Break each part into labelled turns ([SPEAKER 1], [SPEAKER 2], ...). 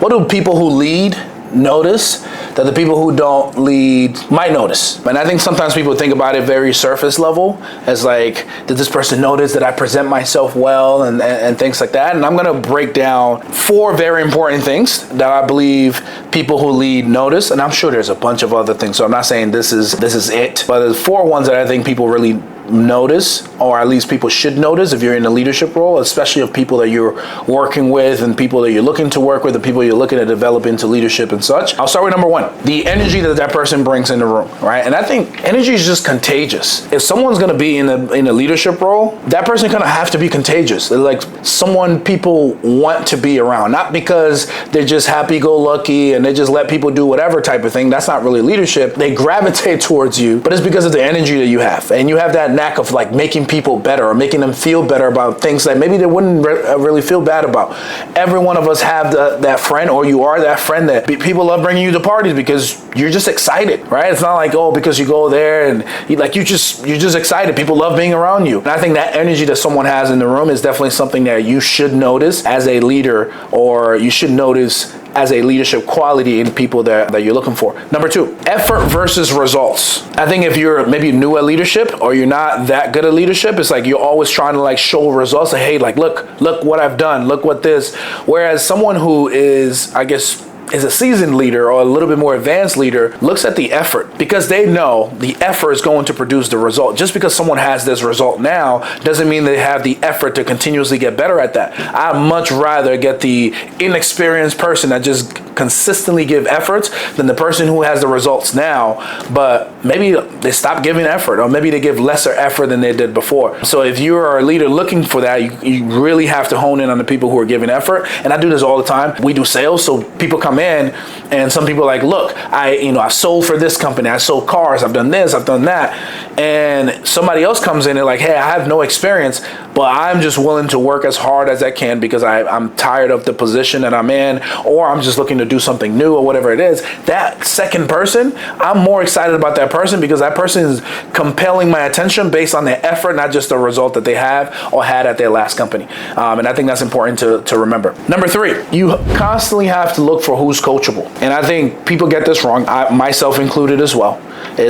[SPEAKER 1] What do people who lead notice that the people who don't lead might notice? And I think sometimes people think about it very surface level as like, did this person notice that I present myself well and things like that? And I'm gonna break down 4 very important things that I believe people who lead notice, and I'm sure there's a bunch of other things, so I'm not saying this is it, but there's 4 ones that I think people really notice, or at least people should notice if you're in a leadership role, especially of people that you're working with and people that you're looking to work with, the people you're looking to develop into leadership and such. I'll start with number 1, the energy that person brings in the room, right? And I think energy is just contagious. If someone's going to be in a leadership role, that person kind of have to be contagious. They're like someone people want to be around, not because they're just happy-go-lucky and they just let people do whatever type of thing. That's not really leadership. They gravitate towards you, but it's because of the energy that you have, and you have that knack of like making people better or making them feel better about things that maybe they wouldn't really feel bad about. Every one of us have that friend, or you are that friend that people love bringing you to parties because you're just excited, right? It's not like, oh, because you go there and you're just excited. People love being around you. And I think that energy that someone has in the room is definitely something that you should notice as a leader, or you should notice as a leadership quality in people that you're looking for. Number 2, effort versus results. I think if you're maybe new at leadership or you're not that good at leadership, it's like you're always trying to like show results. Like, hey, like look what I've done. Look what this. Whereas someone who is, I guess, is a seasoned leader or a little bit more advanced leader looks at the effort, because they know the effort is going to produce the result. Just because someone has this result now doesn't mean they have the effort to continuously get better at that. I'd much rather get the inexperienced person that just consistently give efforts than the person who has the results now, but maybe they stop giving effort, or maybe they give lesser effort than they did before. So if you are a leader looking for that, you really have to hone in on the people who are giving effort. And I do this all the time. We do sales, so people come in and some people are like, look, I sold for this company, I sold cars, I've done this, I've done that. And somebody else comes in and like, hey, I have no experience, but I'm just willing to work as hard as I can because I'm tired of the position that I'm in, or I'm just looking to do something new, or whatever it is. That second person, I'm more excited about that person because that person is compelling my attention based on their effort, not just the result that they have or had at their last company. And I think that's important to remember. Number 3, you constantly have to look for who's coachable. And I think people get this wrong, myself included as well.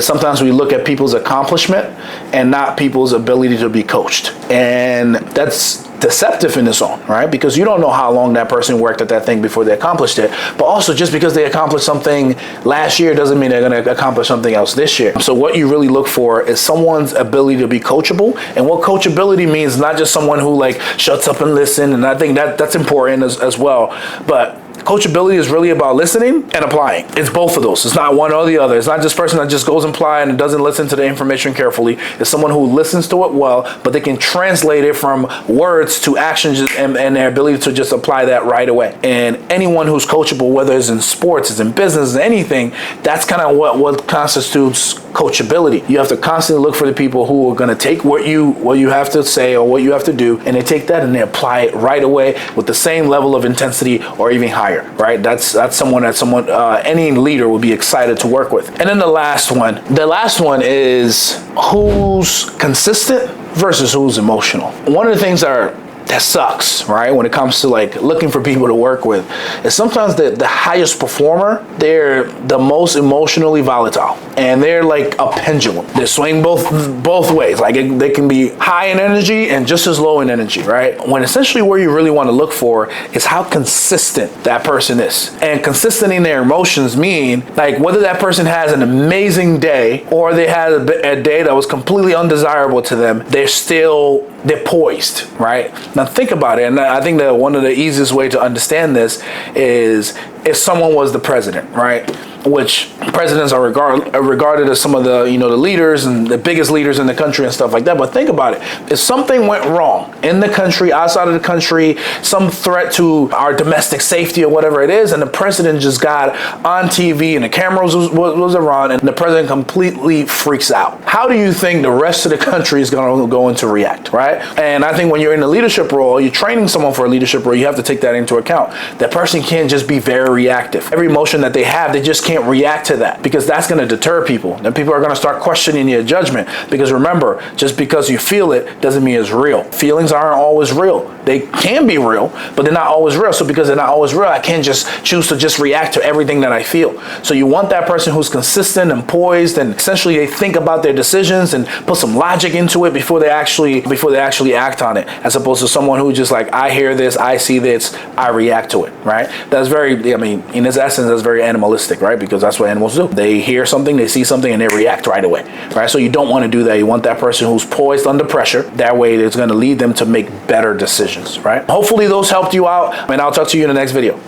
[SPEAKER 1] Sometimes we look at people's accomplishment and not people's ability to be coached. And that's deceptive in its own, right? Because you don't know how long that person worked at that thing before they accomplished it. But also, just because they accomplished something last year doesn't mean they're going to accomplish something else this year. So what you really look for is someone's ability to be coachable. And what coachability means, not just someone who like shuts up and listen. And I think that's important as well. But coachability is really about listening and applying. It's both of those. It's not one or the other. It's not just person that just goes and apply and doesn't listen to the information carefully. It's someone who listens to it well, but they can translate it from words to actions and their ability to just apply that right away. And anyone who's coachable, whether it's in sports, it's in business, anything, that's kind of what constitutes coachability. You have to constantly look for the people who are going to take what you have to say or what you have to do, and they take that and they apply it right away with the same level of intensity or even higher. Right? That's someone any leader would be excited to work with. And then the last one is who's consistent versus who's emotional. One of the things that sucks, right, when it comes to like looking for people to work with, is sometimes the highest performer, they're the most emotionally volatile, and they're like a pendulum. They swing both ways. Like they can be high in energy and just as low in energy, right? When essentially where you really want to look for is how consistent that person is. And consistent in their emotions mean like whether that person has an amazing day or they had a day that was completely undesirable to them, they're poised, right? Now think about it, and I think that one of the easiest way to understand this is if someone was the president, right? Which presidents are regarded as some of the the leaders and the biggest leaders in the country and stuff like that. But think about it. If something went wrong in the country, outside of the country, some threat to our domestic safety or whatever it is, and the president just got on TV and the cameras was around and the president completely freaks out, how do you think the rest of the country is going to react, right? And I think when you're in a leadership role, you're training someone for a leadership role, you have to take that into account. That person can't just be very reactive. Every emotion that they have, they just can't react to that, because that's going to deter people. Then people are going to start questioning your judgment, because remember, just because you feel it doesn't mean it's real. Feelings aren't always real. They can be real, but they're not always real. So because they're not always real, I can't just choose to just react to everything that I feel. So you want that person who's consistent and poised, and essentially they think about their decisions and put some logic into it before they actually act on it, as opposed to someone who just like, I hear this, I see this, I react to it, right? That's very, I mean, in its essence, that's very animalistic, right? Because that's what animals do. They hear something, they see something, and they react right away, right? So you don't want to do that. You want that person who's poised under pressure. That way it's going to lead them to make better decisions, right? Hopefully those helped you out, and I'll talk to you in the next video.